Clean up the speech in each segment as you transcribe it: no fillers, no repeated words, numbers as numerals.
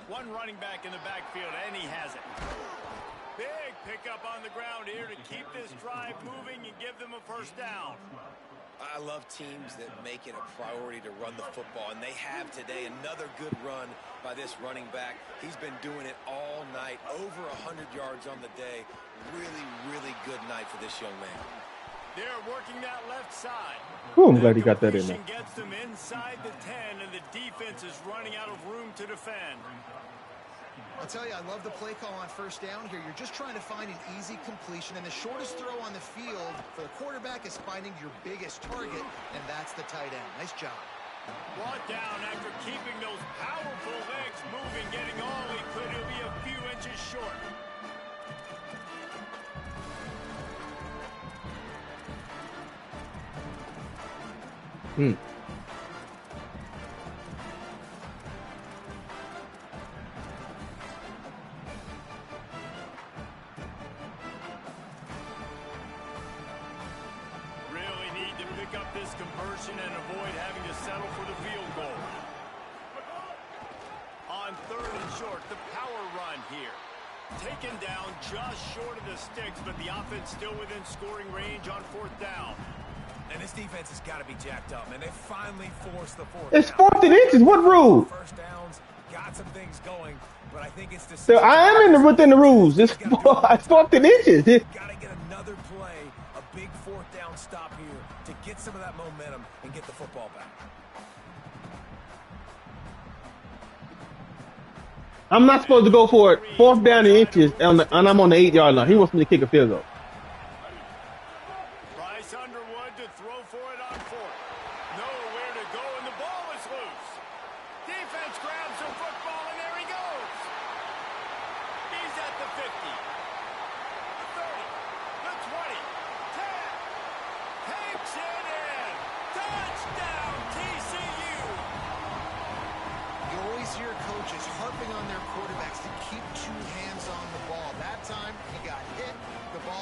One running back in the backfield, and he has it. Big pickup on the ground here to keep this drive moving and give them a first down. I love teams that make it a priority to run the football, and they have today. Another good run by this running back. He's been doing it all night, over 100 yards on the day. Really, really good night for this young man. They're working that left side. Ooh, I'm glad he got that in there. Gets them inside the 10, and the defense is running out of room to defend. I'll tell you, I love the play call on first down here. You're just trying to find an easy completion, and the shortest throw on the field for the quarterback is finding your biggest target, and that's the tight end. Nice job. Brought down after keeping those powerful legs moving, getting all he could. He'll be a few inches short. Really need to pick up this conversion and avoid having to settle for the field goal. On third and short, the power run here. Taken down just short of the sticks, but the offense still within scoring range on fourth down. And this defense has got to be jacked up, and they finally forced the fourth. It's 4th and inches. What rule? First downs, got some things going, but I think it's the. So I am within the rules. It's 4th and inches. Got to get another play, a big fourth down stop here to get some of that momentum and get the football back. I'm not supposed to go for it. 4th down and inches, and I'm on the 8-yard line. He wants me to kick a field goal.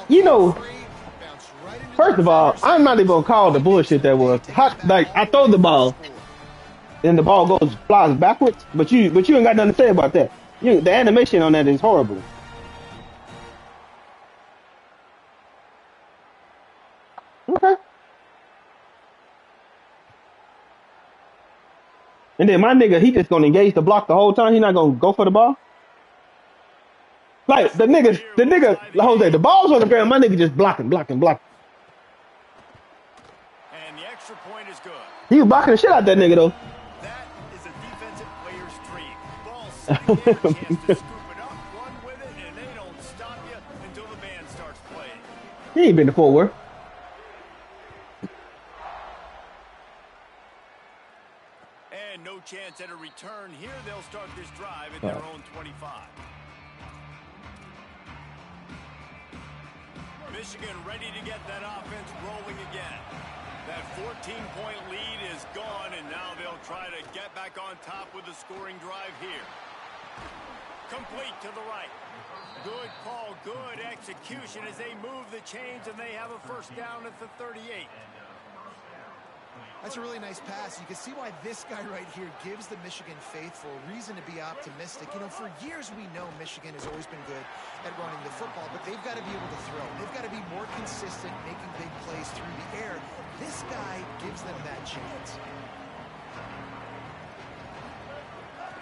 You know, first of all, I'm not even gonna call the bullshit that was. Like I throw the ball, and the ball flies backwards. But you ain't got nothing to say about that. The animation on that is horrible. Okay. And then my nigga, he just gonna engage the block the whole time. He not gonna go for the ball. Like the nigga, Jose, the ball's on the ground. My nigga just blocking. And the extra point is good. He was blocking the shit out that nigga though. That is a defensive player's dream. Ball sitting there, chance to scoop it up, run with it, and they don't stop you until the band starts playing. He ain't been to Fort Worth. And no chance at a return here. They'll start this drive at their own 25. Michigan ready to get that offense rolling again. That 14-point lead is gone, and now they'll try to get back on top with a scoring drive here. Complete to the right. Good call, good execution as they move the chains, and they have a first down at the 38. That's a really nice pass. You can see why this guy right here gives the Michigan faithful reason to be optimistic. You know, for years we know Michigan has always been good at running the football, but they've got to be able to throw. They've got to be more consistent making big plays through the air. This guy gives them that chance.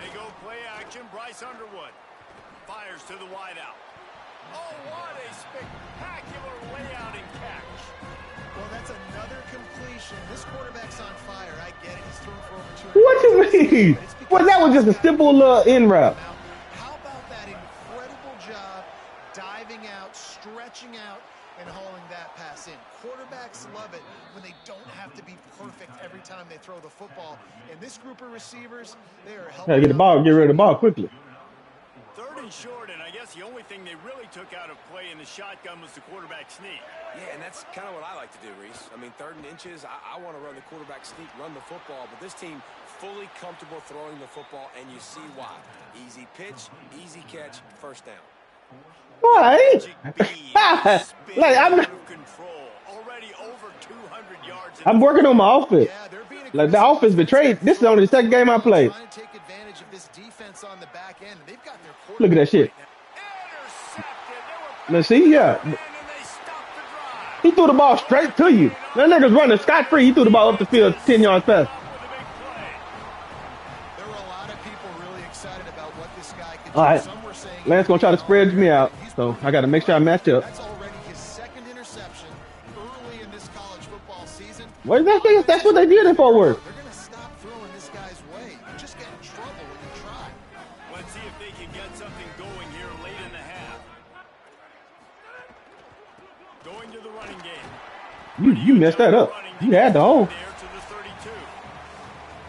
They go play action. Bryce Underwood fires to the wideout. Oh, what a spectacular layout and catch. Well, that's another completion. This quarterback's on fire. I get it. He's throwing for over 200. What you mean? Well, that was just a simple in route. How about that incredible job diving out, stretching out, and hauling that pass in? Quarterbacks love it when they don't have to be perfect every time they throw the football. And this group of receivers, they are helping. Gotta get rid of the ball quickly. Third and short, and I guess the only thing they really took out of play in the shotgun was the quarterback sneak. Yeah, and that's kind of what I like to do, Reese. I mean, 3rd and inches, I want to run the quarterback sneak, run the football, but this team fully comfortable throwing the football, and you see why. Easy pitch, easy catch, first down. Why? Like I'm working on my offense. Like the offense betrayed. This is only the second game I played. of this defense on the back end. They've got their Look at that shit. Right Let's see, yeah. He threw the ball straight to you. That nigga's running scot-free. He threw the ball up the field 10 yards past. There were a lot of people really excited about what this guy could do. All right. Some were saying Lance going to try to spread me out, so I got to make sure I match up. that's already his second interception early in this college football season. What is that thing? That's what they did in Fort Worth. They're going to stop throwing this guy's way. You just get in trouble when you try. Let's see if they can get something going here late in the half. Going to the running game. You messed that up. You had the hole. There to the 32.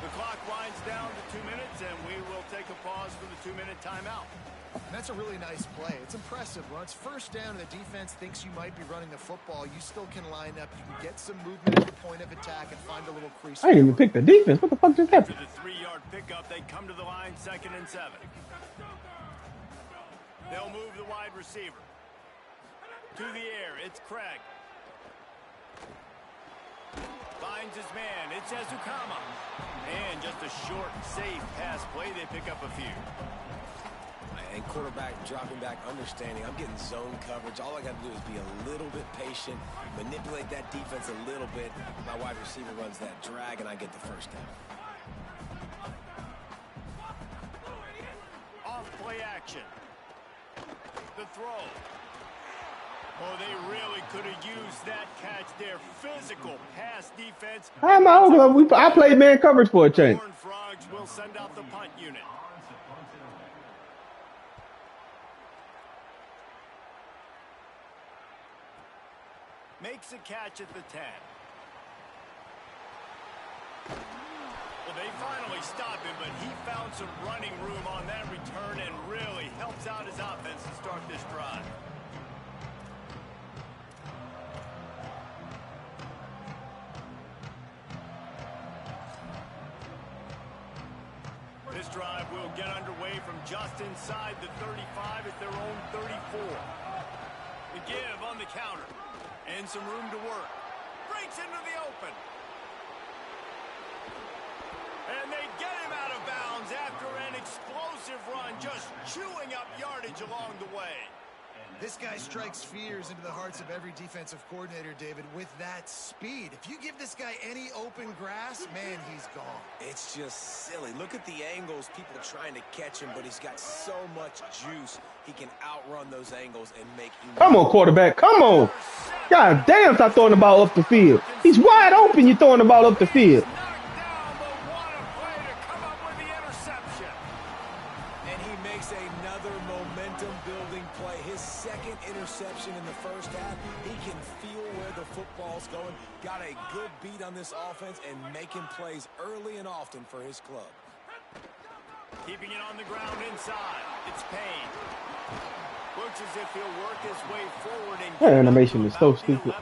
The clock winds down to 2 minutes, and we will take a pause for the 2-minute timeout. And that's a really nice play. It's impressive. When it's first down and the defense thinks you might be running the football, you still can line up. You can get some movement at the point of attack and find a little crease. I didn't even pick the defense. What the fuck just happened? To the 3-yard pickup, they come to the line, 2nd and 7. They'll move the wide receiver. To the air, it's Craig. Finds his man, it's Ezukama. And just a short, safe pass play, they pick up a few. And quarterback dropping back, understanding I'm getting zone coverage. All I got to do is be a little bit patient, manipulate that defense a little bit. My wide receiver runs that drag, and I get the first down. Off play action. The throw. Oh, they really could have used that catch there. Physical pass defense. I played man coverage for a change. Horned Frogs will send out the punt unit. Makes a catch at the 10. Well, they finally stopped him, but he found some running room on that return and really helps out his offense to start this drive. This drive will get underway from just inside the 35 at their own 34. The give on the counter. And some room to work. Breaks into the open. And they get him out of bounds after an explosive run, just chewing up yardage along the way. This guy strikes fears into the hearts of every defensive coordinator, David, with that speed. If you give this guy any open grass, man, he's gone. It's just silly. Look at the angles, people trying to catch him, but he's got so much juice. He can outrun those angles and make you. Come on, quarterback. Come on. God damn, stop throwing the ball up the field. He's wide open. You're throwing the ball up the field. Interception in the first half. He can feel where the football's going. Got a good beat on this offense and making plays early and often for his club. Keeping it on the ground inside. It's Payne. Looks as if he'll work his way forward and that animation is so stupid.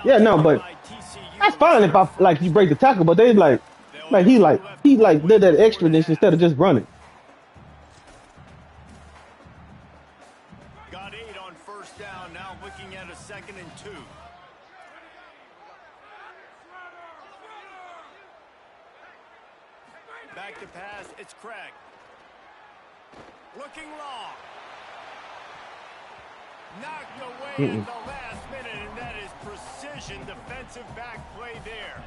Yeah, no, but that's fine if you break the tackle, but they he did that extraness instead of just running. Got 8 on first down, now looking at a 2nd and 2. Back to pass, it's Craig. Looking long. Knocked away at the last minute, and that is precision defensive back play there.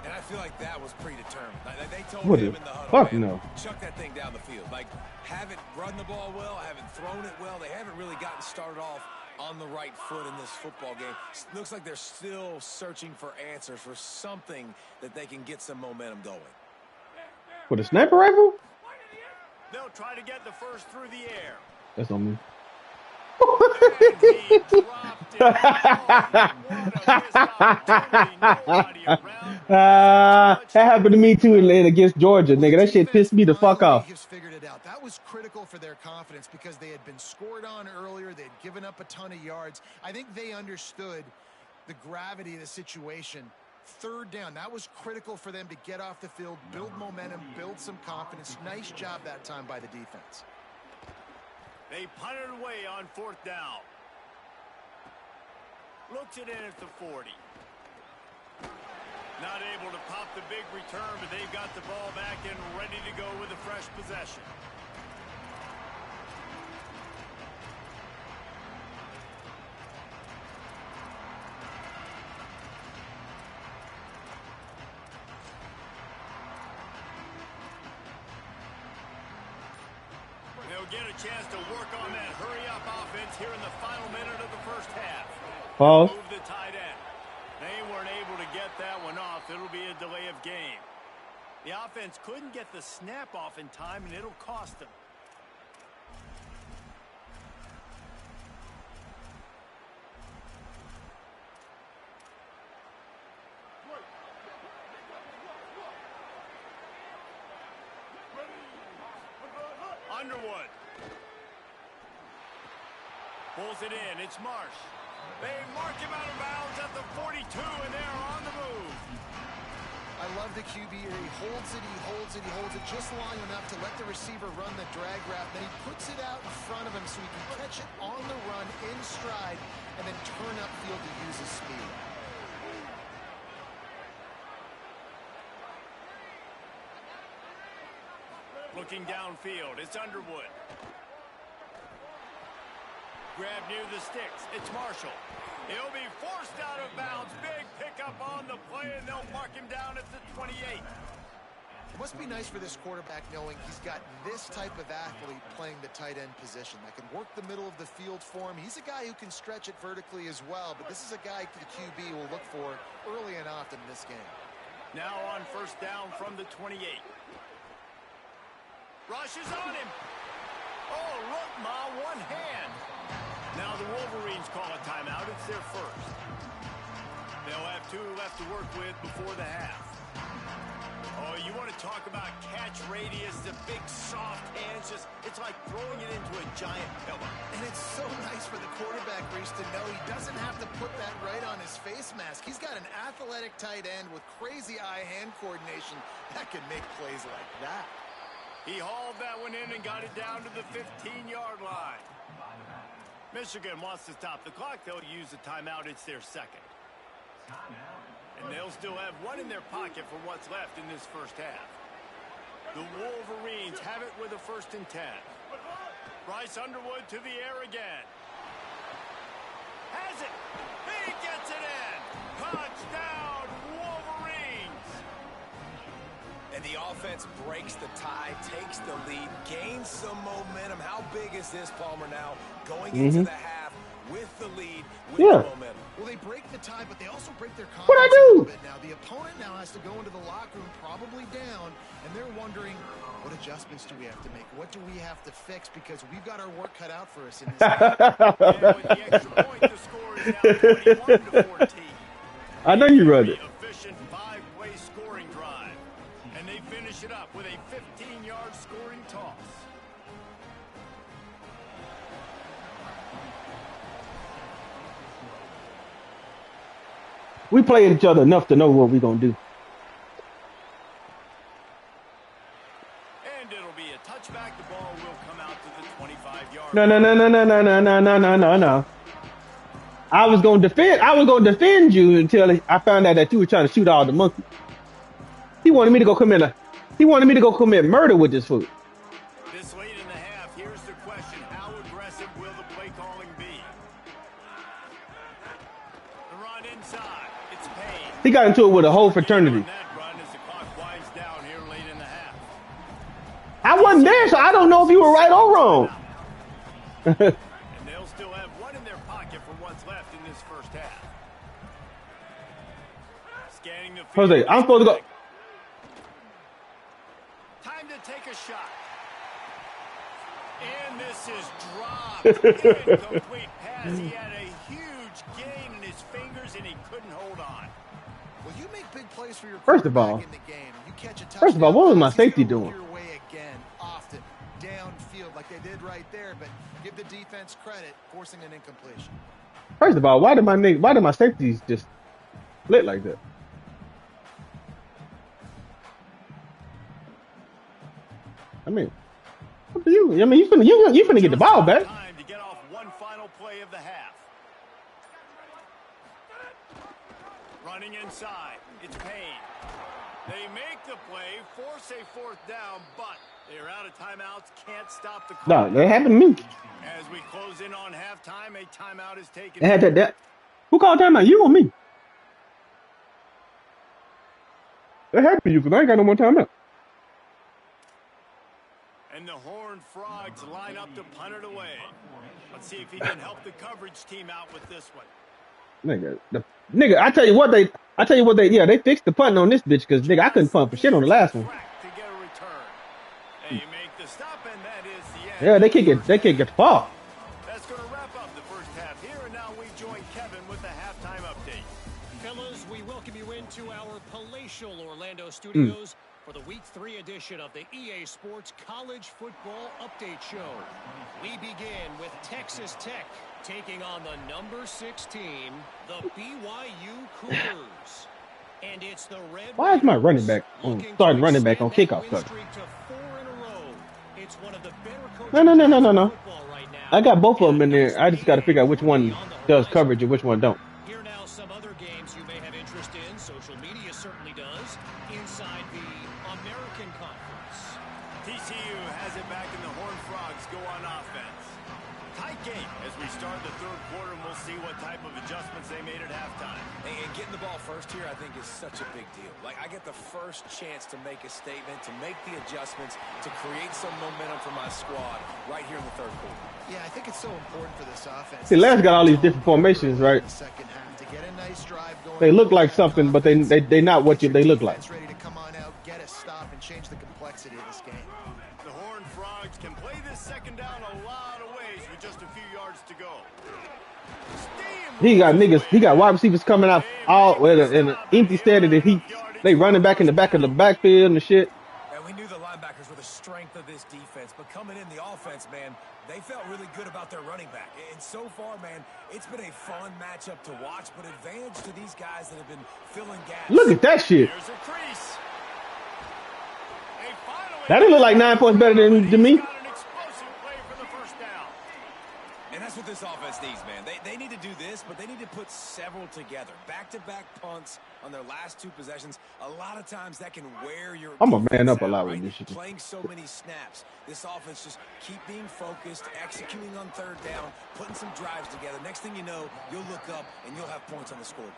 And I feel like that was predetermined. They told What him the in the huddle, fuck man, no. chuck that thing down the field. Like, haven't run the ball well, haven't thrown it well. They haven't really gotten started off on the right foot in this football game. Looks like they're still searching for answers, for something that they can get some momentum going. With a sniper rifle? They'll try to get the first through the air. That's on me. That happened to me too against Georgia, nigga. That shit pissed me the fuck off. Figured it out. That was critical for their confidence because they had been scored on earlier. They'd given up a ton of yards. I think they understood the gravity of the situation. Third down, that was critical for them to get off the field, build momentum, build some confidence. Nice job that time by the defense. They punted away on 4th down. Looks it in at the 40. Not able to pop the big return, but they've got the ball back and ready to go with a fresh possession. They'll get a chance to work on that hurry-up offense here in the final minute of the first half. Pause. Move the tight end. They weren't able to get that one off. It'll be a delay of game. The offense couldn't get the snap off in time, and it'll cost them. Underwood. Pulls it in. It's Marsh. They mark him out of bounds at the 42, and they're on the move. I love the QB here. He holds it, he holds it, he holds it just long enough to let the receiver run the drag route. Then he puts it out in front of him so he can catch it on the run in stride and then turn upfield to use his speed. Looking downfield, it's Underwood. Grab near the sticks, it's Marshall. He'll be forced out of bounds. Big pickup on the play, and they'll mark him down at the 28. It must be nice for this quarterback knowing he's got this type of athlete playing the tight end position that can work the middle of the field for him. He's a guy who can stretch it vertically as well, but this is a guy the QB will look for early and often in this game. Now on first down from the 28. Rush is on him. Oh, look, Ma, one hand. Now the Wolverines call a timeout. It's their first. They'll have 2 left to work with before the half. Oh, you want to talk about catch radius, the big soft hands, it's like throwing it into a giant pillow. And it's so nice for the quarterback, Reese, to know he doesn't have to put that right on his face mask. He's got an athletic tight end with crazy eye-hand coordination that can make plays like that. He hauled that one in and got it down to the 15-yard line. Michigan wants to stop the clock. They'll use a timeout. It's their second. And they'll still have one in their pocket for what's left in this first half. The Wolverines have it with a 1st and 10. Bryce Underwood to the air again. Has it. He gets it in. Touchdown, Wolverines. And the offense breaks the tie, takes the lead, gains some momentum. How big is this, Palmer, now going into the half with the lead, with the momentum? Well, they break the tie, but they also break their confidence What'd I a do? little bit now. The opponent now has to go into the locker room probably down, and they're wondering, what adjustments do we have to make? What do we have to fix? Because we've got our work cut out for us in this game. And with the extra point, the score is now 21-14. I know you read it. Efficient 5-play scoring drive. And they finish it up with a 15-yard scoring toss. We play each other enough to know what we're going to do. And it'll be a touchback. The ball will come out to the 25-yard No. I was going to defend you until I found out that you were trying to shoot all the monkeys. He wanted me to go commit murder with this food. This late in the half, here's the question. How aggressive will the play calling be? The run inside. It's Payne. He got into it with a whole fraternity. That run as the clock winds down here late in the half. I wasn't there, so I don't know if you were right or wrong. And they'll still have one in their pocket for what's left in this first half. Scanning the field. Jose, I'm supposed to go. Time to take a shot. And this is dropped. Incomplete pass. He had a huge gain in his fingers, and he couldn't hold on. Well, you make big plays for your First of all, quarterback in the game. You catch a First of all, what was my touchdown pass, safety he's gonna doing? look your way again, often downfield, like they did right there. But give the defense credit, forcing an incompletion. First of all, why did my safeties just split like that? I mean, up to you. I mean, you finna get the ball back. Time to get off one final play of the half. Running inside. It's Payne. They make the play, force a fourth down, but they're out of timeouts, can't stop the clock. No, that happened to me. As we close in on halftime, a timeout is taken. It had that. Who called timeout? You or me? That happened to you because I ain't got no more timeout. And the Horned Frogs line up to punt it away. Let's see if he can help the coverage team out with this one. Nigga, I tell you what they fixed the punting on this bitch because nigga I couldn't punt for shit on the last one. They make the stop, and that is the end. Yeah, they can't get far. That's going to wrap up the first half here, and now we join Kevin with the halftime update. Fellas, we welcome you into our palatial Orlando studios for the Week 3 edition of the EA Sports College Football Update Show. We begin with Texas Tech taking on the number 6 team, the BYU Cougars. And it's the Red Why is my running back starting running back on kickoff coverage? No. I got both of them in there. I just got to figure out which one does coverage and which one don't. Here now some other games you may have interest in. Social media certainly does. Inside the American Conference. TCU has it back, and the Horned Frogs go on offense. Tight game as we start the third quarter, and we'll see what type of adjustments they made at halftime. And getting the ball first here, I think, is such a big deal. Like, I get the first chance to make a statement, to make the adjustments, to create some momentum for my squad right here in the third quarter. Yeah, I think it's so important for this offense. See, Lance got all these different formations, right? To get a nice drive going. They look like something, but they not what they look like. Ready to come on out, get a stop, and change the complexity of this game. The Horned Frogs can play this second down a lot of ways with just a few yards to go. He got niggas. He got wide receivers coming out all in an empty standing. And they running back in the back of the backfield and shit. And we knew the linebackers were the strength of this defense, but coming in the offense, man, they felt really good about their running back. And so far, man, it's been a fun matchup to watch, but advantage to these guys that have been filling gaps. Look at that shit. There's a crease. That didn't look like 9 points better than me. And that's what this offense needs, man. They need to do this, but they need to put several together. Back-to-back punts on their last 2 possessions. A lot of times that can wear your I'm a man up a out, lot right? with this shit. Playing so many snaps. This offense just keep being focused, executing on third down, putting some drives together. Next thing you know, you'll look up and you'll have points on the scoreboard.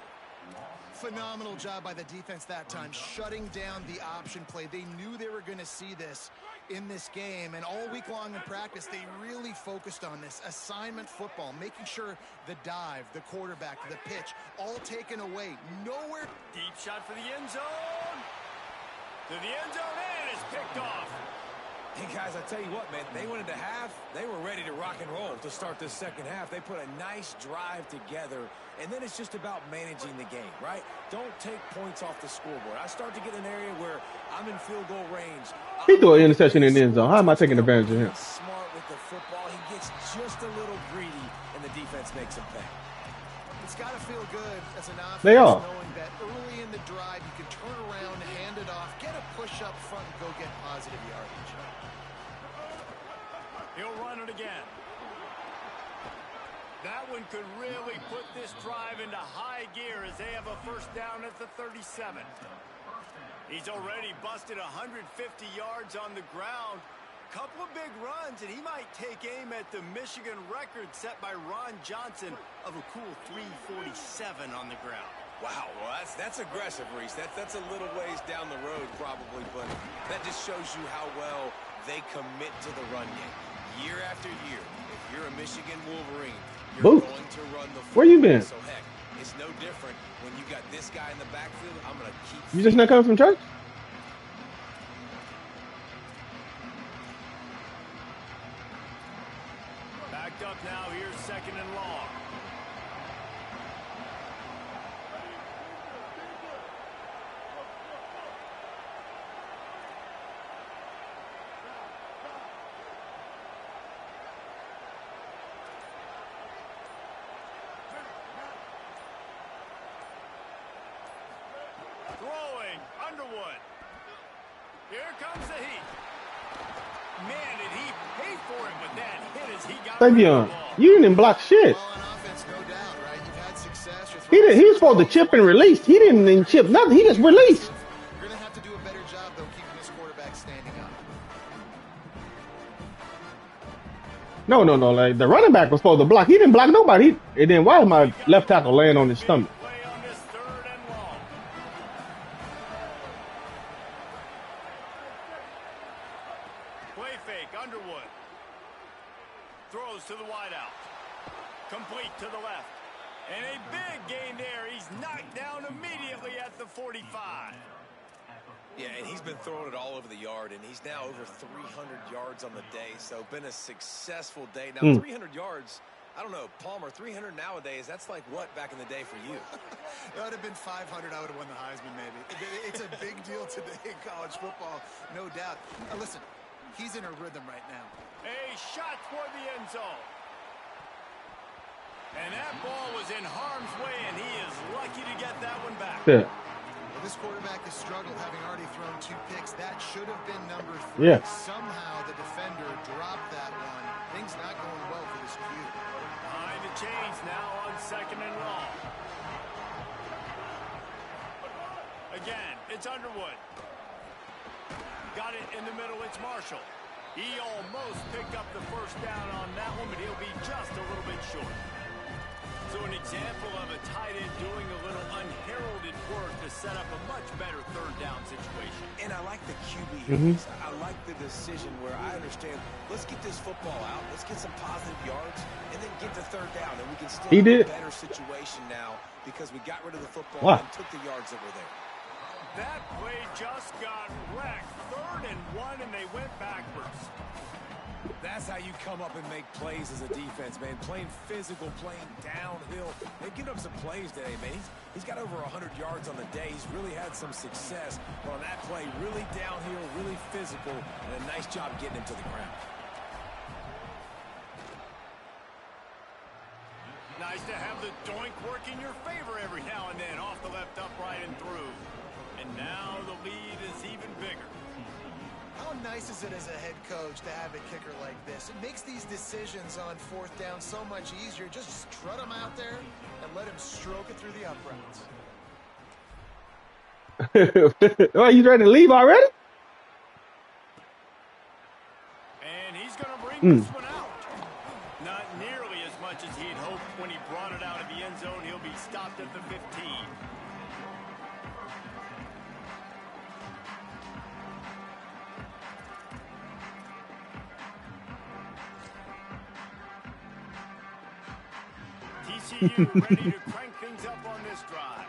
Phenomenal job by the defense that time, shutting down the option play. They knew they were going to see this in this game, and all week long in practice, they really focused on this assignment football, making sure the dive, the quarterback, the pitch, all taken away. Nowhere. Deep shot for the end zone. To the end zone, and it's picked off. Hey, guys, I tell you what, man, they went into half. They were ready to rock and roll to start this second half. They put a nice drive together, and then it's just about managing the game, right? Don't take points off the scoreboard. I start to get an area where I'm in field goal range. He threw an interception in the end zone. How am I taking advantage of him? Smart with the football. He gets just a little greedy, and the defense makes him pay. It's got to feel good as an offense They are. knowing that early in the drive you can turn around, hand it off, get a push up front, and go get positive yardage. He'll run it again. That one could really put this drive into high gear as they have a first down at the 37. He's already busted 150 yards on the ground. Couple of big runs, and he might take aim at the Michigan record set by Ron Johnson of a cool 347 on the ground. Wow, well, that's aggressive, Reese. That's a little ways down the road probably, but that just shows you how well they commit to the run game. Year after year, if you're a Michigan Wolverine, you're going to run the football. Where you been? So, heck, it's no different when you got this guy in the backfield. I'm going to keep... You just not coming from church? Backed up now, here's second and long. Throwing, Underwood. Here comes the heat. Man, did he pay for it with that hit as he got Savion, you didn't block shit. Well, on offense, no doubt, right? You've had success, you're He was supposed to chip and release. He didn't even chip nothing. He just released. You're going to have to do a better job, though, keeping this quarterback standing up. No. Like the running back was supposed to block. He didn't block nobody. And then why is my left tackle laying on his stomach? Play on this 3rd and long. Play fake, Underwood. Throws to the wideout. Complete to the left. And a big gain there. He's knocked down immediately at the 45. Yeah, and he's been throwing it all over the yard, and he's now over 300 yards on the day, so been a successful day. Now, 300 yards, I don't know, Palmer, 300 nowadays, that's like what back in the day for you? That would have been 500. I would have won the Heisman, maybe. It's a big deal today in college football, no doubt. Listen, he's in a rhythm right now. A shot for the end zone. And that ball was in harm's way, and he is lucky to get that one back. Yeah. Well, this quarterback has struggled, having already thrown 2 picks. That should have been number 3. Yeah. Somehow the defender dropped that one. Things not going well for this Q. Behind the chains now on 2nd and long. Again, it's Underwood. Got it in the middle, it's Marshall. He almost picked up the first down on that one, but he'll be just a little bit short. So an example of a tight end doing a little unheralded work to set up a much better 3rd down situation. And I like the QB here. I like the decision where I understand, let's get this football out, let's get some positive yards, and then get to 3rd down, and we can still have a better situation now because we got rid of the football and took the yards that were there. That play just got wrecked. 3rd and 1, and they went backwards. That's how you come up and make plays as a defense, man. Playing physical, playing downhill. They've given up some plays today, man. He's got over 100 yards on the day. He's really had some success. But on that play, really downhill, really physical, and a nice job getting him to the ground. Nice to have the doink work in your favor every now and then. Off the left upright and through. And now the lead is even bigger. How nice is it as a head coach to have a kicker like this? It makes these decisions on 4th down so much easier. Just strut him out there and let him stroke it through the uprights. Oh, you ready to leave already? And he's going to bring this one out. Not nearly as much as he'd hoped when he brought it out of the end zone. He'll be stopped at the 15. TCU ready to crank things up on this drive.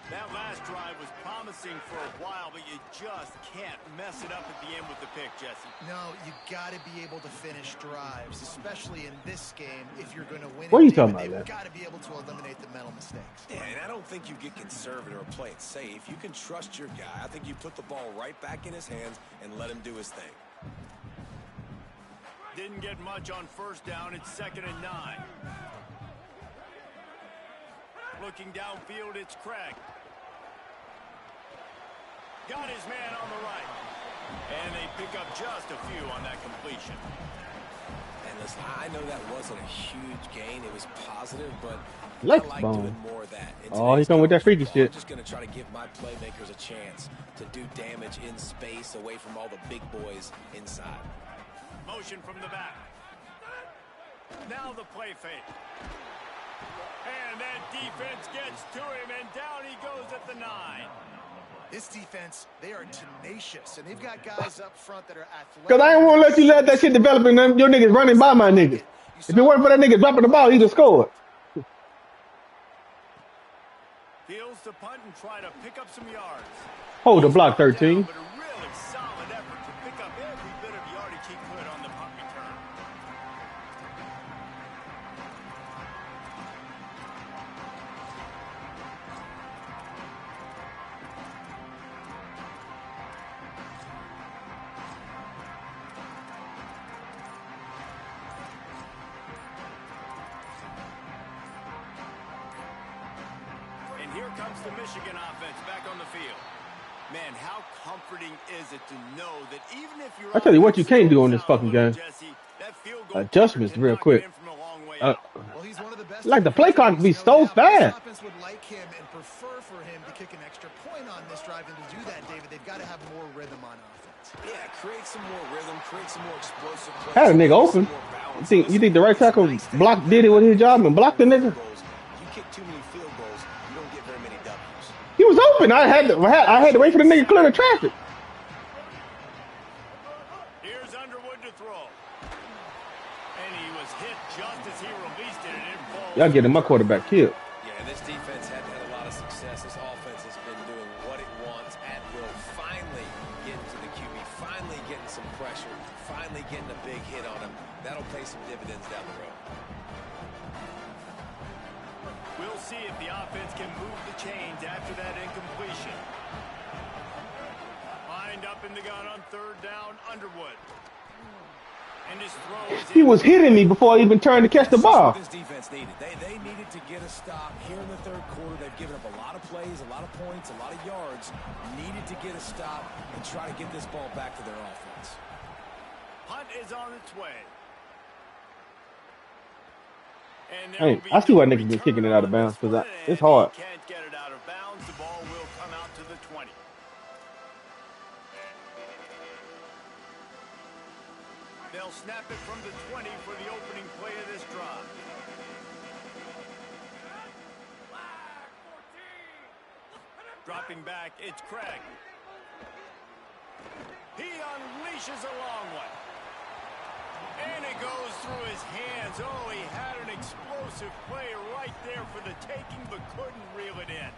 That last drive was promising for a while, but you just can't mess it up at the end with the pick, Jesse. No, you got to be able to finish drives, especially in this game if you're going to win. What are you talking about, You've got to be able to eliminate the mental mistakes. Yeah, and I don't think you get conservative or play it safe. You can trust your guy. I think you put the ball right back in his hands and let him do his thing. Didn't get much on 1st down. It's 2nd and 9. Looking downfield, it's Craig. Got his man on the right. And they pick up just a few on that completion. And listen, I know that wasn't a huge gain. It was positive, but Lex I like bone. doing more of that. Oh, he's coming with that freaky shit. I'm just going to try to give my playmakers a chance to do damage in space away from all the big boys inside. Motion from the back. Now the play fake. And that defense gets to him, and down he goes at the 9. This defense, they are tenacious, and they've got guys up front that are athletic. Because I ain't want to let you let that shit develop and then your niggas running by my niggas. If it weren't for that nigga dropping the ball, he'd have scored. Fields to punt and try to pick up some yards. Hold the block, 13. But a really solid effort to pick up every bit of yardage he could on the punt return. And here comes the Michigan offense back on the field. Man, how comforting is it to know that even if you're... I tell you what you can't do on this fucking game. Jesse, that field goal Adjustments can real knock quick. it in from a long way Uh, out. Well, he's one of the best Like the play clock be no so doubt, but this fast. offense would like him and prefer for him to kick an extra point on this drive. And to do that, David, they've got to have more rhythm on offense. Yeah, create some more rhythm, create some more explosive plays. Had a nigga open. You think the right tackle did it with his job and blocked the nigga? You kick too many field goals, you don't get very many W's. He was open. I had to wait for the nigga to clear the traffic. Here's Underwood to throw. And he was hit just as he released it, and it falls. Y'all getting my quarterback killed. Yeah, this defense had a lot of success. This offense has been doing what it wants at will. Finally getting to the QB, finally getting some pressure, finally getting a big hit on him. That'll pay some dividends down the road. We'll see if the offense can move the chains after that incompletion. Lined up in the gun on third down, Underwood. And his throw is He was hitting me before I even turned to catch the ball. This defense needed. They needed to get a stop here in the third quarter. They've given up a lot of plays, a lot of points, a lot of yards. Needed to get a stop and try to get this ball back to their offense. Hunt is on its way. And Hey, I see why niggas been kicking it out of bounds because it's hard. Can't get it out of bounds. The ball will come out to the 20. They'll snap it from the 20 for the opening play of this drive. Dropping back, it's Craig. He unleashes a long one. And it goes through his hands. Oh, he had an explosive play right there for the taking, but couldn't reel it in.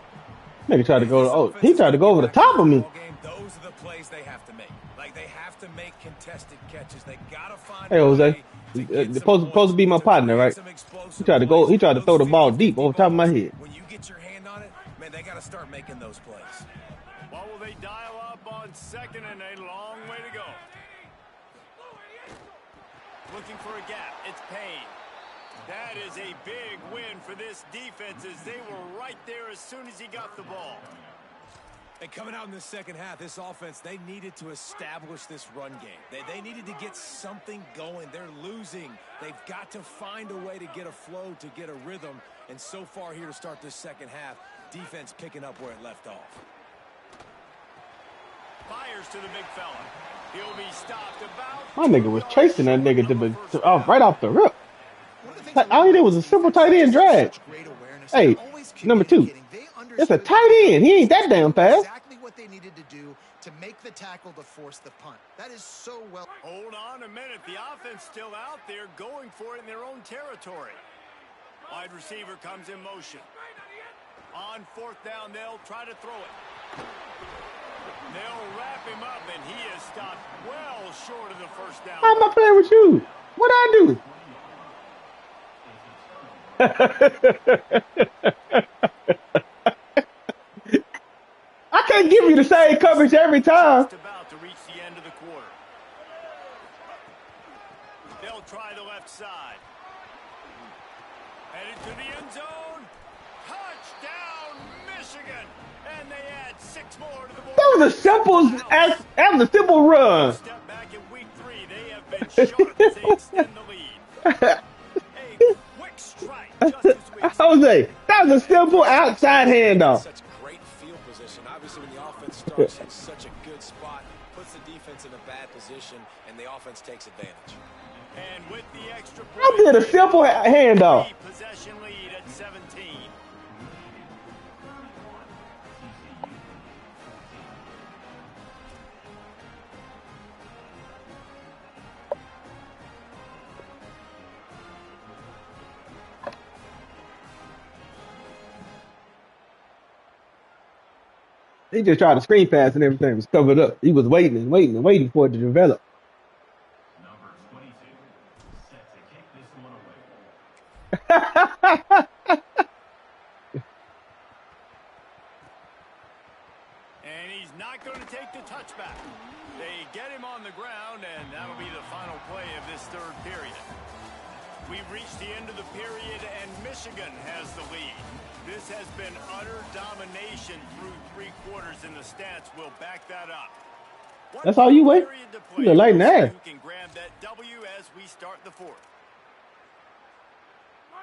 Nigga tried to go. He tried to go over the top of me. Those are the plays they have to make. Like they have to make contested catches. They gotta find. Hey Jose, supposed to be my partner, right? He tried to go. He tried to throw the ball deep over top of my head. When you get your hand on it, man, they gotta start making those plays. What will they dial up on second and a long way to go? Looking for a gap. It's Payne. That is a big win for this defense as they were right there as soon as he got the ball. And coming out in the second half, this offense, they needed to establish this run game. They needed to get something going. They're losing. They've got to find a way to get a flow, to get a rhythm. And so far here to start this second half, defense picking up where it left off. Fires to the big fella. He'll be stopped about. My nigga was chasing that nigga right off the rip. All he did was a simple tight end drag. Hey, number 2. It's a tight end. He ain't that damn fast. Exactly what they needed to do to make the tackle to force the punt. That is so well. Hold on a minute. The offense still out there going for it in their own territory. Wide receiver comes in motion. On fourth down, they'll try to throw it. They'll wrap him up, and he is stopped well short of the first down. How am I playing with you? What'd I do? I can't give you the same coverage every time. Just about to reach the end of the quarter. They'll try the left side. Headed to the end zone. Touchdown, Michigan. And they add 6 more to the board. That was a simple run. Step back in week 3. They have been sharp as they extend the lead. A quick strike just as we Jose, that was a simple outside handoff. Such great field position. Obviously, when the offense starts in such a good spot, puts the defense in a bad position, and the offense takes advantage. And with the extra I did a simple handoff. possession lead at 17. He just tried to screen pass and everything was covered up. He was waiting for it to develop. Number 22, set to kick this one away. And he's not going to take the touchback. They get him on the ground, and that'll be the final play of this third period. We've reached the end of the period, and Michigan has the lead. This has been utter domination through 3 quarters, and the stats will back that up. That's all you wait? Period to You play. look like We'll see that. who can grab that W as we start the 4th.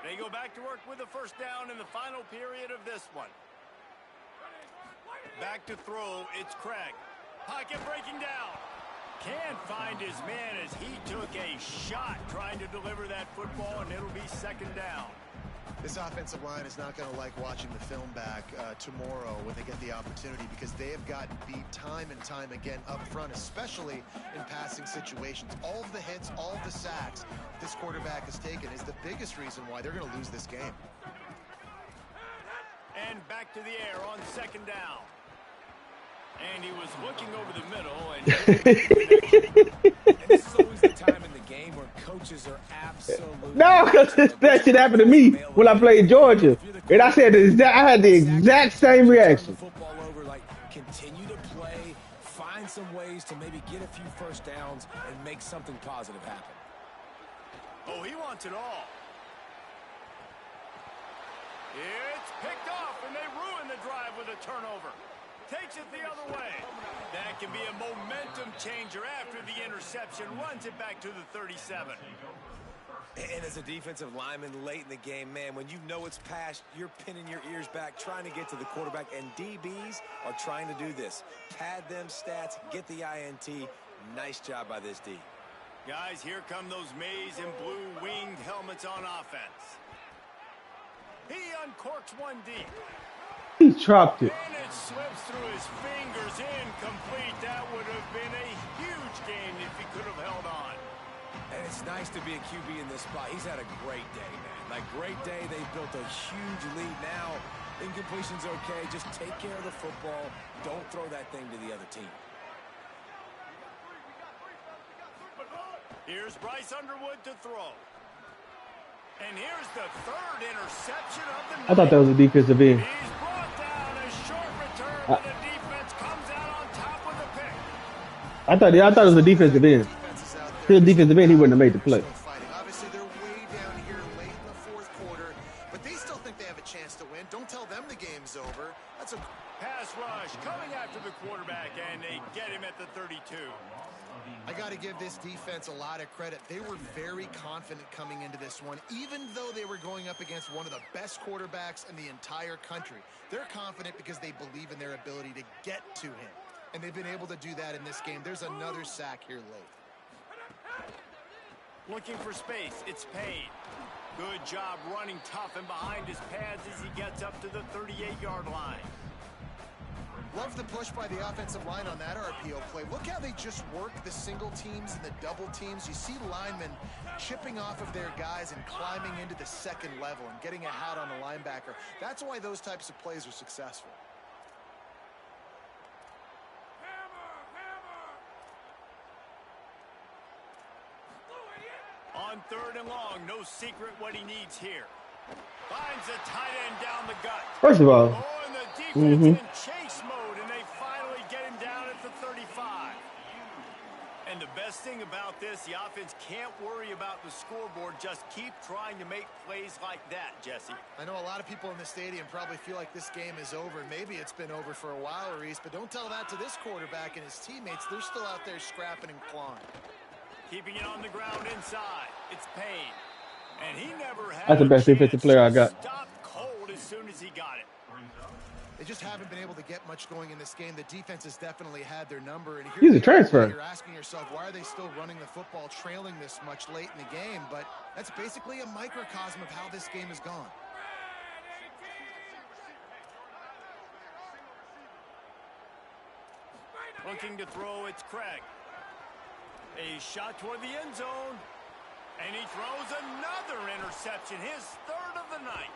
They go back to work with a first down in the final period of this one. Back to throw, it's Craig. Pocket breaking down. Can't find his man as he took a shot trying to deliver that football, and it'll be second down. This offensive line is not going to like watching the film back tomorrow when they get the opportunity, because they have gotten beat time and time again up front, especially in passing situations. All of the hits, all of the sacks this quarterback has taken is the biggest reason why they're going to lose this game. And back to the air on second down. And he was looking over the middle. And this is always the time in the game where coaches are absolutely... No, because that shit happened to me when I played Georgia. And I said I had the exact same reaction. Football over, like, continue to play, find some ways to maybe get a few first downs and make something positive happen. Oh, he wants it all. It's picked off, and they ruin the drive with a turnover. Takes it the other way. That can be a momentum changer after the interception. Runs it back to the 37. And as a defensive lineman late in the game, man, when you know it's past, you're pinning your ears back, trying to get to the quarterback. And DBs are trying to do this. Pad them stats, get the INT. Nice job by this D. Guys, here come those maize and blue winged helmets on offense. He uncorks one deep. He dropped it. And it slips through his fingers, incomplete. That would have been a huge gain if he could have held on. And it's nice to be a QB in this spot. He's had a great day, man. Like, great day. They built a huge lead. Now, incompletion's okay. Just take care of the football. Don't throw that thing to the other team. Here's Bryce Underwood to throw. And here's the third interception of the night. I thought that was a defensive end. He's brought down a short return, but the defense comes out on top with a pick. I thought it was a defensive end. Still defensive end, he wouldn't have made the play. Obviously, they're way down here late in the fourth quarter, but they still think they have a chance to win. Don't tell them the game's over. That's a Pass rush coming after the quarterback, and they get him at the 32. I got to give this defense a lot of credit. They were very confident coming into this one, even though they were going up against one of the best quarterbacks in the entire country. They're confident because they believe in their ability to get to him, and they've been able to do that in this game. There's another sack here late. Looking for space, it's Payne. Good job running tough and behind his pads as he gets up to the 38-yard line. Love the push by the offensive line on that RPO play. Look how they just work the single teams and the double teams. You see linemen chipping off of their guys and climbing into the second level and getting a hat on the linebacker. That's why those types of plays are successful. On third and long, no secret what he needs here. Finds a tight end down the gut. First of all, And the defense in chase mode, and they finally get him down at the 35. And the best thing about this, the offense can't worry about the scoreboard. Just keep trying to make plays like that, Jesse. I know a lot of people in the stadium probably feel like this game is over. Maybe it's been over for a while, Reese, but don't tell that to this quarterback and his teammates. They're still out there scrapping and clawing. Keeping it on the ground inside. It's Payne. And he never had that's the best defensive player I got. Stopped cold as soon as he got it. They just haven't been able to get much going in this game. The defense has definitely had their number. And He's a transfer. You're asking yourself, why are they still running the football, trailing this much late in the game? But that's basically a microcosm of how this game has gone. Looking to throw, it's Craig. A shot toward the end zone. And he throws another interception, his third of the night.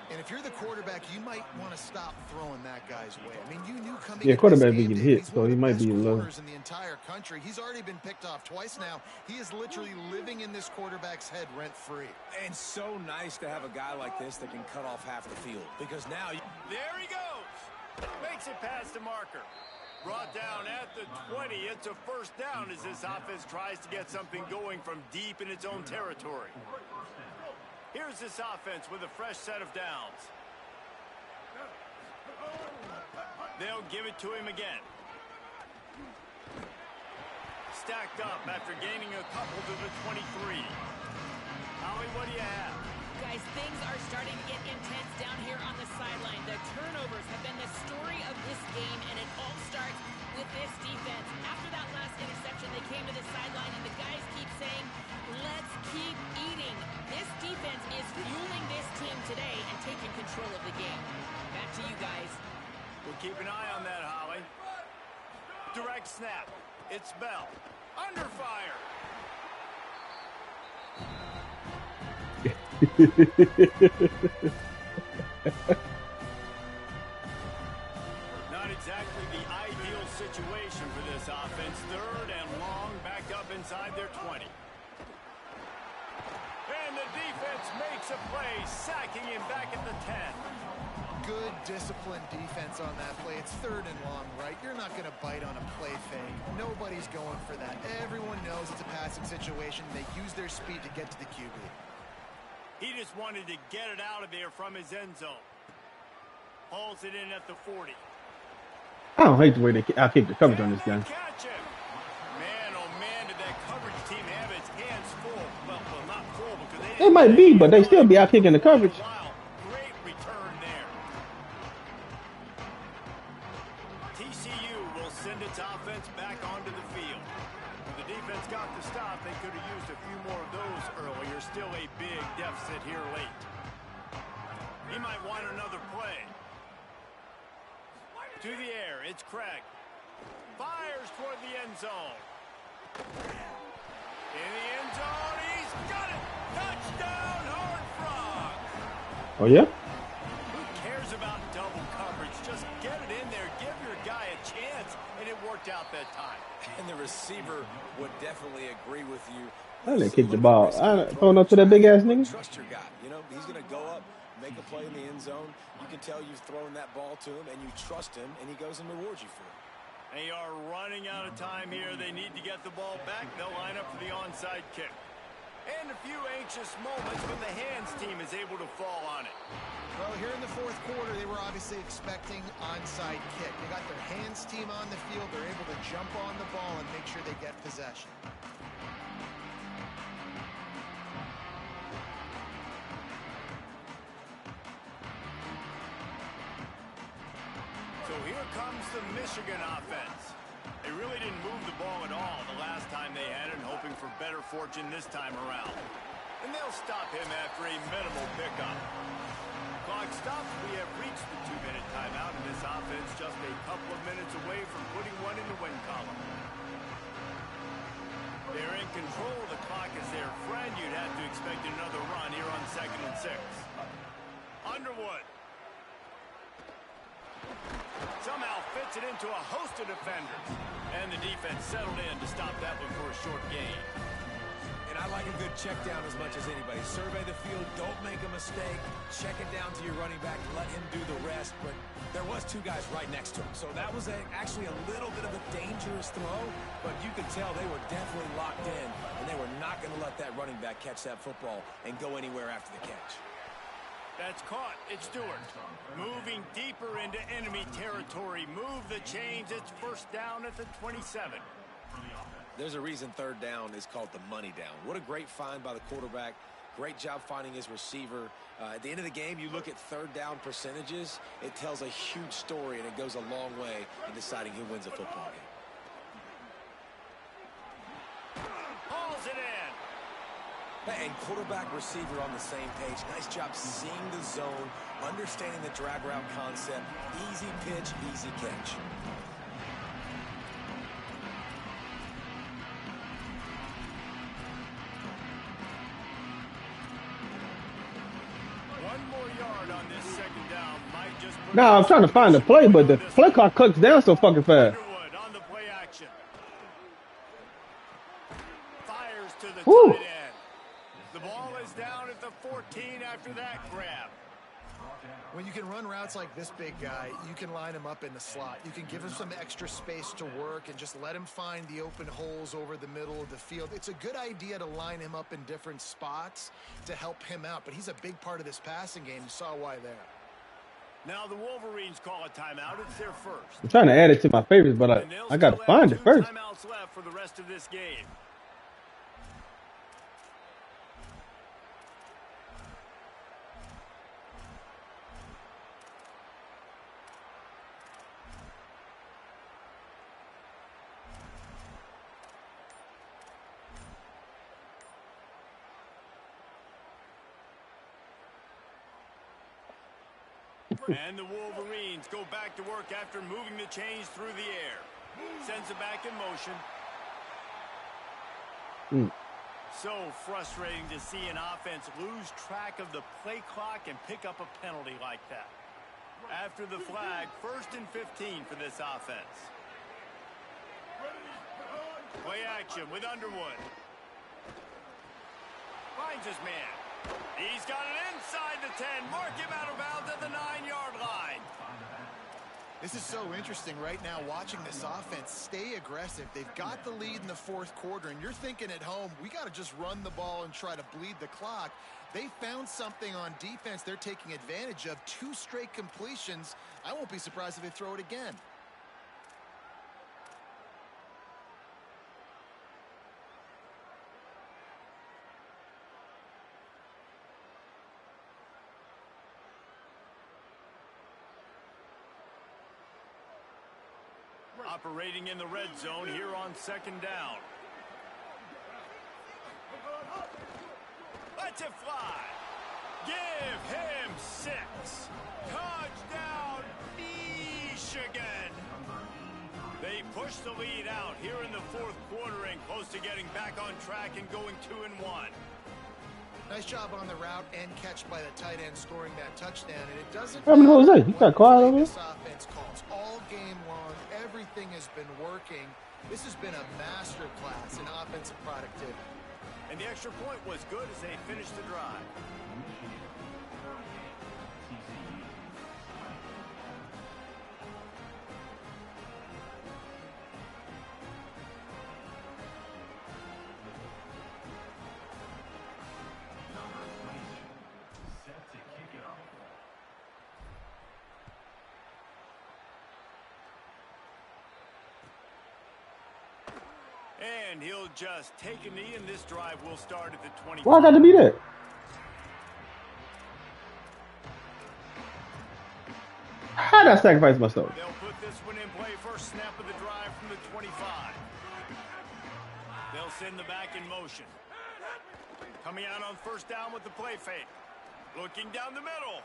And if you're the quarterback, you might want to stop throwing that guy's way. I mean, you knew coming. Yeah, quarterback be getting hit, so he might be low. In the entire country, he's already been picked off twice now. He is literally living in this quarterback's head rent-free. And so nice to have a guy like this that can cut off half the field, because now there he goes. Makes it past the marker. Brought down at the 20. It's a first down as this offense tries to get something going from deep in its own territory. Here's this offense with a fresh set of downs. They'll give it to him again. Stacked up after gaining a couple to the 23. Holly, what do you have? Guys, things are starting to get intense down here on the sideline. The turnovers have been the story of this game, and it all starts with this defense. After that last interception, they came to the sideline, and the guys keep saying, let's keep eating. This defense is fueling this team today and taking control of the game. Back to you guys. We'll keep an eye on that, Holly. Direct snap. It's Bell. Under fire. Not exactly the ideal situation for this offense. Third and long, back up inside their 20. And the defense makes a play, sacking him back at the 10. Good, disciplined defense on that play. It's third and long, right? You're not going to bite on a play fake. Nobody's going for that. Everyone knows it's a passing situation. They use their speed to get to the QB. He just wanted to get it out of there from his end zone. Hauls it in at the 40. I don't hate the way they outkick the coverage on this guy. Catch him. Man, oh man, did that coverage team have its hands full. Well, not full because They might be, but they still be outkicking the coverage. Wow, great return there. TCU will send its offense back onto the field. When the defense got the stop, they could have used a few more of those earlier. Still a big deficit here late. He might want another play. To the air, it's Craig. Fires toward the end zone. In the end zone, he's got it! Touchdown, Horned Frogs! Oh, yeah? Who cares about double coverage? Just get it in there, give your guy a chance, and it worked out that time. And the receiver would definitely agree with you. I didn't kick the ball. I throwing up to that big ass nigga. Trust your guy. You know, he's going to go up, make a play in the end zone. You can tell you've thrown that ball to him, and you trust him, and he goes and rewards you for it. They are running out of time here. They need to get the ball back. They'll line up for the onside kick. And a few anxious moments when the hands team is able to fall on it. Well, here in the fourth quarter, they were obviously expecting onside kick. They got their hands team on the field. They're able to jump on the ball and make sure they get possession. So here comes the Michigan offense. They really didn't move the ball at all the last time they had it, hoping for better fortune this time around. And they'll stop him after a minimal pickup. Clock stops. We have reached the 2-minute timeout, and this offense just a couple of minutes away from putting one in the win column. They're in control. The clock is their friend. You'd have to expect another run here on 2nd and 6. Underwood. Somehow fits it into a host of defenders. And the defense settled in to stop that one for a short gain. And I like a good check down as much as anybody. Survey the field, don't make a mistake. Check it down to your running back, let him do the rest. But there was two guys right next to him. So that was actually a little bit of a dangerous throw. But you could tell they were definitely locked in. And they were not going to let that running back catch that football and go anywhere after the catch. That's caught. It's Stewart. Moving deeper into enemy territory. Move the chains. It's first down at the 27. There's a reason third down is called the money down. What a great find by the quarterback. Great job finding his receiver. At the end of the game, you look at third down percentages. It tells a huge story, and it goes a long way in deciding who wins a football game. Hauls it in. And quarterback receiver on the same page. Nice job seeing the zone, understanding the drag route concept. Easy pitch, easy catch. One more yard on this second down. Might just put Nah, I'm trying to find the play, but the play clock clicks down so fucking fast. Underwood on the play action. Fires to the Woo. tight end. The ball is down at the 14 after that grab. When you can run routes like this big guy, you can line him up in the slot. You can give him some extra space to work and just let him find the open holes over the middle of the field. It's a good idea to line him up in different spots to help him out, but he's a big part of this passing game. You saw why there. Now the Wolverines call a timeout. It's their first. I'm trying to add it to my favorites, but I got to find it first. Timeouts left for the rest of this game. And the Wolverines go back to work after moving the chains through the air. Sends it back in motion. So frustrating to see an offense lose track of the play clock and pick up a penalty like that. After the flag, 1st and 15 for this offense. Play action with Underwood. Finds his man. He's got it inside the 10. Mark him out of bounds at the 9-yard line. This is so interesting right now, watching this offense stay aggressive. They've got the lead in the 4th quarter, and you're thinking at home, we got to just run the ball and try to bleed the clock. They found something on defense they're taking advantage of. 2 straight completions. I won't be surprised if they throw it again. Operating in the red zone here on 2nd down. Let's it fly. Give him 6. Touchdown, Michigan. They push the lead out here in the 4th quarter and close to getting back on track and going 2-1. Nice job on the route and catch by the tight end scoring that touchdown. And it doesn't Jose, you got quiet over this offense calls all game long. Everything has been working. This has been a master class in offensive productivity. And the extra point was good as they finished the drive. And he'll just take a knee, and this drive will start at the 20. Why I got to be there? How did I sacrifice myself? They'll put this one in play. First snap of the drive from the 25. They'll send the back in motion. Coming out on 1st down with the play fake. Looking down the middle.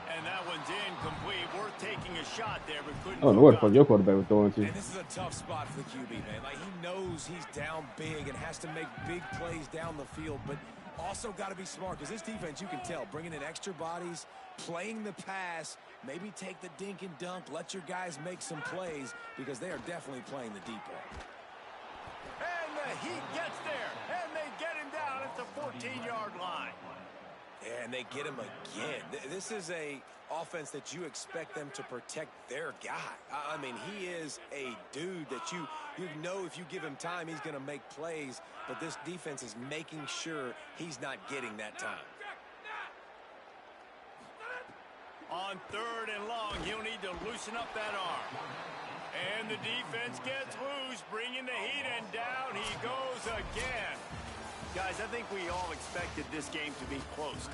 And that one's incomplete. Worth taking a shot there, but couldn't. I don't know what the fuck your quarterback was throwing to. And this is a tough spot for the QB, man. Like, he knows he's down big and has to make big plays down the field, but also got to be smart because this defense, you can tell, bringing in extra bodies, playing the pass, maybe take the dink and dunk, let your guys make some plays because they are definitely playing the deep ball. And the Heat gets there, and they get him down at the 14-yard line. And they get him again. This is a offense that you expect them to protect their guy. I mean, he is a dude that you know if you give him time, he's going to make plays. But this defense is making sure he's not getting that time. On 3rd and long, he'll need to loosen up that arm. And the defense gets loose, bringing the Heat, and down he goes again. Guys, I think we all expected this game to be close.